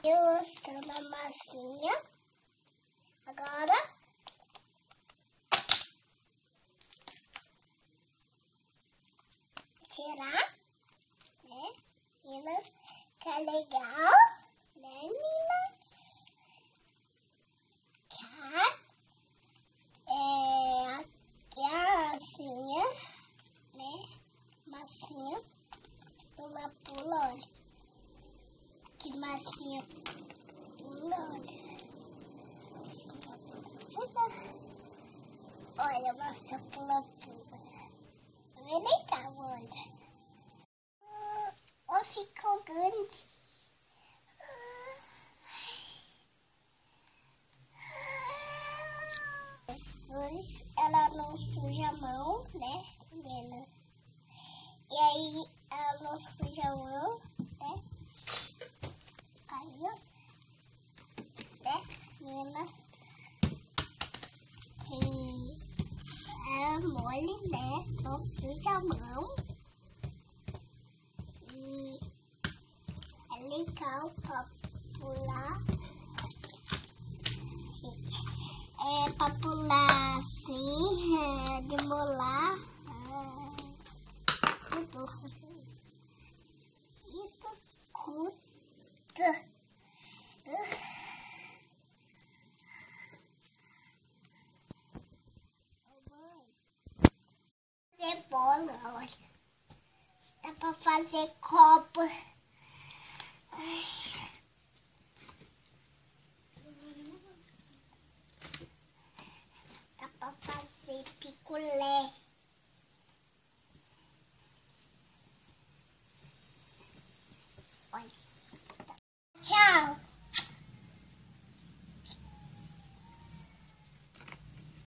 Eu estou na massinha. Agora tirar, né, meninas? Que é legal, né, meninas? Aqui a massinha, né? Massinha. Pula, pula, olha. Que massinha. Pula, olha. Massinha, pula. Olha, massa, pula, pula. É legal, olha. Ó, ficou grande. Hoje ela não suja a mão, né, menina? E aí ela não suja a mão, né? Caiu, né, menina? Que é mole, né? Não suja a mão. E é legal pra pular. É pra pular assim, demolar. Tudo. Isso curta. Fazer bola, olha. Dá pra fazer copo. Dá pra fazer picolé. Olha. Tchau.